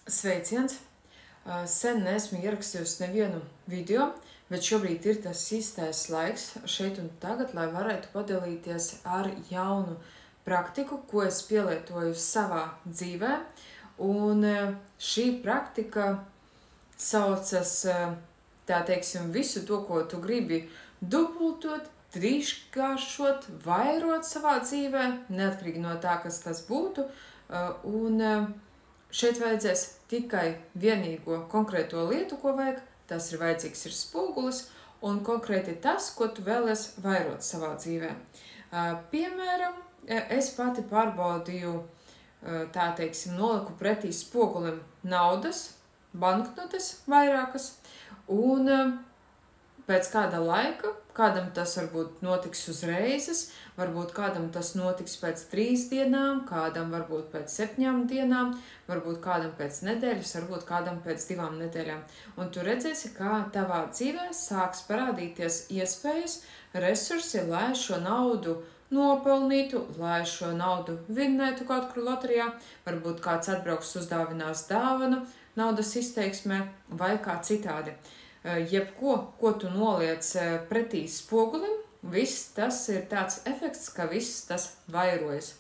Sveiciens! Sen neesmu ierakstījusi nevienu video, bet šobrīd ir tas īstais laiks šeit un tagad, lai varētu padalīties ar jaunu praktiku, ko es pielietoju savā dzīvē. Un šī praktika saucas, tā teiksim, visu to, ko tu gribi dubultot, trīskāršot, vairot savā dzīvē, neatkarīgi no tā, kas tas būtu. Šeit vajadzēs tikai vienīgo konkrēto lietu, ko vajag. Tas ir vajadzīgs ir spogulis un konkrēti tas, ko tu vēlies vairot savā dzīvē. Piemēram, es pati pārbaudīju, tā teiksim, noliku pretī spogulim naudas, banknotes vairākas, un pēc kāda laika, kādam tas varbūt notiks uzreizes, varbūt kādam tas notiks pēc 3 dienām, kādam varbūt pēc 7 dienām, varbūt kādam pēc nedēļas, varbūt kādam pēc 2 nedēļām. Un tu redzēsi, kā tavā dzīvē sāks parādīties iespējas, resursi, lai šo naudu nopelnītu, lai šo naudu vinnētu kaut kur loterijā, varbūt kāds atbrauks uzdāvinās dāvanu naudas izteiksmē vai kā citādi. Jebko, ko tu noliec pretī spogulim, viss tas ir tāds efekts, ka viss tas vairojas.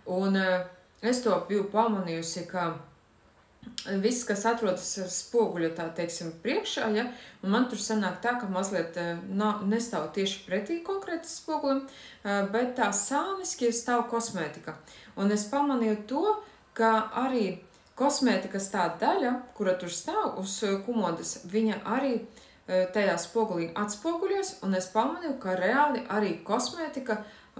Un es to biju pamanījusi, ka viss, kas atrodas spoguļa, tā teiksim, priekšā, ja, un man tur sanāk tā, ka mazliet nestāv tieši pretī konkrēti spogulim, bet tā sāniski stāv kosmētika. Un es pamanīju to, ka arī kosmētikas tā daļa, kura tur stāv uz komodas, viņa arī tajā spogulī atspoguļos, un es pamanīju, ka reāli arī kosmētika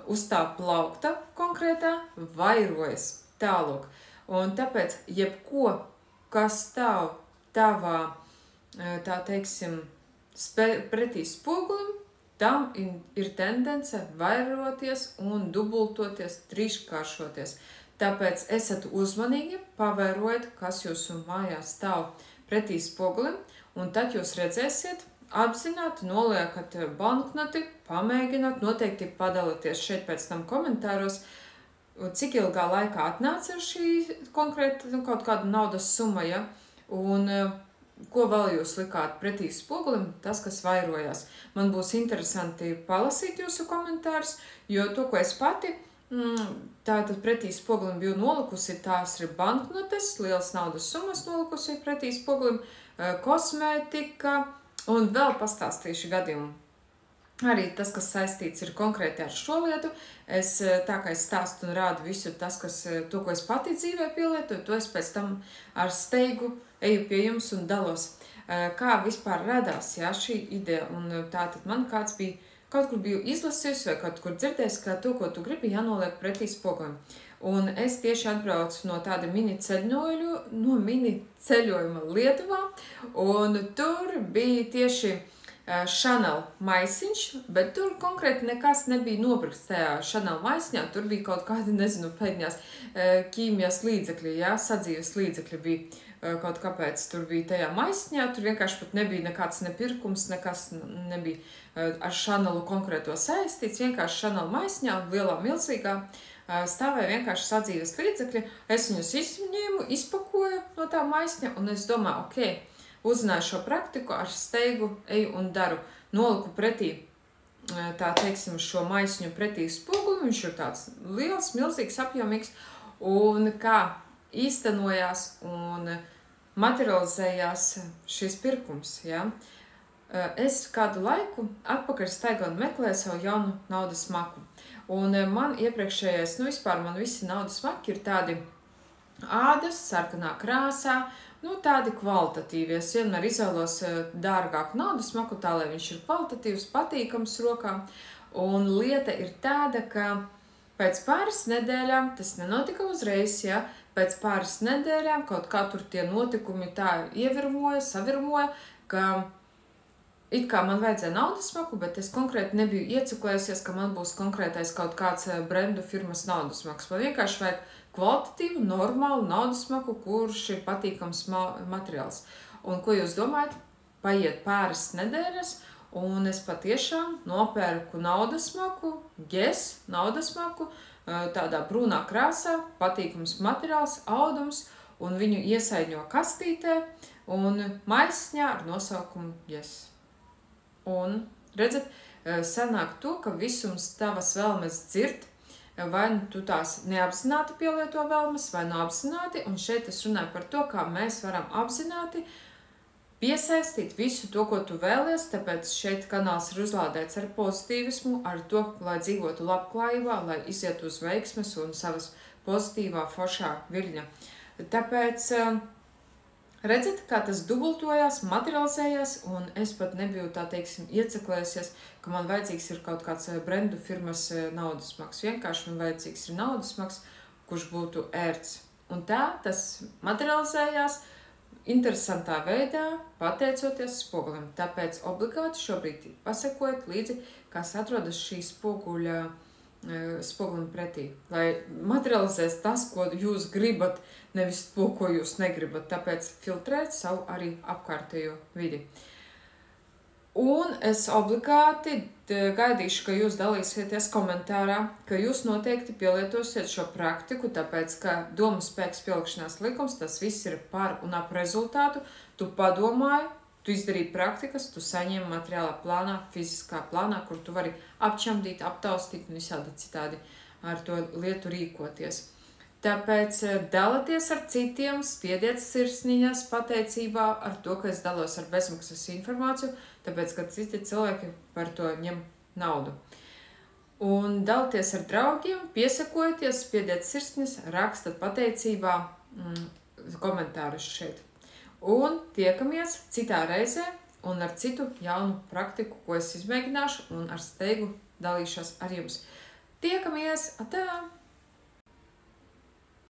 uz tā plaukta konkrētā vairojas tālāk. Un tāpēc, jebko, kas stāv tavā, tā teiksim, pretī spogulim, tam ir tendence vairoties un dubultoties, trīskāršoties. Tāpēc esat uzmanīgi, pavērojiet, kas jūsu mājās stāv pretī spogulim, un tad jūs redzēsiet, apzināti noliekat banknoti, pamēģināt, noteikti padalieties šeit pēc tam komentāros, cik ilgā laikā atnāca šī konkrēta kaut kāda naudas summa, ja? Un ko vēl jūs likāt pretī spogulim, tas, kas vairojās. Man būs interesanti palasīt jūsu komentārus, jo to, ko es pati tātad pretī spogulim biju nolikusi, tās ir banknotes, liels naudas summas nolikusi pretī spogulim, kosmētika un vēl pastāstīšu gadījumu. Arī tas, kas saistīts ir konkrēti ar šo lietu, tā kā es stāstu un rādu visu tas, to, ko es pati dzīvē pielietoju, to es pēc tam ar steigu eju pie jums un dalos. Kā vispār radās, jā, šī ideja, un tātad man kāds bija kaut kur biju izlasījusi vai kaut kur dzirdējis, ka to, ko tu gribi, jānoliek pretī spogulim. Un es tieši atbraucu no tāda mini ceļojuma Lietuvā, un tur bija tieši Chanel maisiņš, bet tur konkrēti nekas nebija nopirkts tajā Chanel maisiņā, tur bija kaut kādi, nezinu, pēdņās ķīmijas līdzekļi, jā, sadzīves līdzekļi bija. Kaut kāpēc tur bija tajā maisiņā, tur vienkārši pat nebija nekāds nepirkums, nekas nebija ar Chanelu konkrēto saistīts, vienkārši Chanel maisiņā, lielā milzīgā, stāvēja vienkārši sadzīves līdzekļi. Es viņus izņēmu, izpakoju no tā maisiņa, un es domāju, ok, uzzināju šo praktiku, ar steigu eju un daru, noliku pretī, tā teiksim, šo maisiņu pretī spoguli, viņš ir tāds liels, milzīgs, apjomīgs, un kā īstenojās un materializējās šis pirkums, ja? Es kādu laiku atpakaļ staigāju un meklēju savu jaunu naudas maku. Un man iepriekšējais, vispār man visi naudas maki ir tādi ādas, sarkanā krāsā, tādi kvalitatīvi. Es vienmēr izvēlos dārgāku naudas maku, tā, lai viņš ir kvalitatīvs, patīkams rokām. Un lieta ir tāda, ka pēc pāris nedēļām, tas nenotika uzreiz, ja, pēc pāris nedēļām kaut kā tur tie notikumi tā ievirmoja, savirmoja, ka it kā man vajadzēja naudas maku, bet es konkrēti nebiju ieciklējusies, ka man būs konkrētais kaut kāds brendu firmas naudas maks. Man vienkārši vajag kvalitatīvu, normālu naudas maku, kurš ir patīkams materiāls. Un ko jūs domājat? Paiet pāris nedēļas, un es patiešām nopērku naudas maku, naudas maku, tādā brūnā krāsā, patīkams materiāls, audums, un viņu iesaiņo kastītē un maisiņā ar nosaukumu Yes. Un, redzat, sanāk to, ka visums tavas vēlmes dzird, vai nu tu tās neapzināti pielieto vēlmes, vai nu apzināti, un šeit es runāju par to, kā mēs varam apzināti piesaistīt visu to, ko tu vēlies, tāpēc šeit kanāls ir uzlādēts ar pozitīvismu, ar to, lai dzīvotu labklājībā, lai izietu uz veiksmes un savas pozitīvā, foršā viļņa. Tāpēc redzat, kā tas dubultojās, materializējās, un es pat nebiju, tā teiksim, ieceklējusies, ka man vajadzīgs ir kaut kāds brendu firmas naudas maks. Vienkārši man vajadzīgs ir naudas maks, kurš būtu ērts. Un tā tas materializējās interesantā veidā, pateicoties spogulim. Tāpēc obligāti šobrīd pasekojiet līdzi, kas atrodas šī spogulim pretī. Lai materializēs tas, ko jūs gribat, nevis to, ko jūs negribat. Tāpēc filtrēt savu arī apkārtējo vidi. Un es obligāti gaidīšu, ka jūs dalīsieties komentārā, ka jūs noteikti pielietosiet šo praktiku, tāpēc, ka domu spēks pielikšanās likums, tas viss ir par un ap rezultātu. Tu padomāji, tu izdarīji praktikas, tu saņem materiālā plānā, fiziskā plānā, kur tu vari apčamdīt, aptaustīt un visādi citādi ar to lietu rīkoties. Tāpēc dalieties ar citiem, spiediet sirsniņas pateicībā ar to, ka es dalos ar bezmaksas informāciju, tāpēc, ka citi cilvēki par to ņem naudu. Un dalieties ar draugiem, piesakojieties, spiediet sirsniņas, rakstat pateicībā komentārus šeit. Un tiekamies citā reizē un ar citu jaunu praktiku, ko es izmēģināšu un ar steigu dalīšos ar jums. Tiekamies! Atā!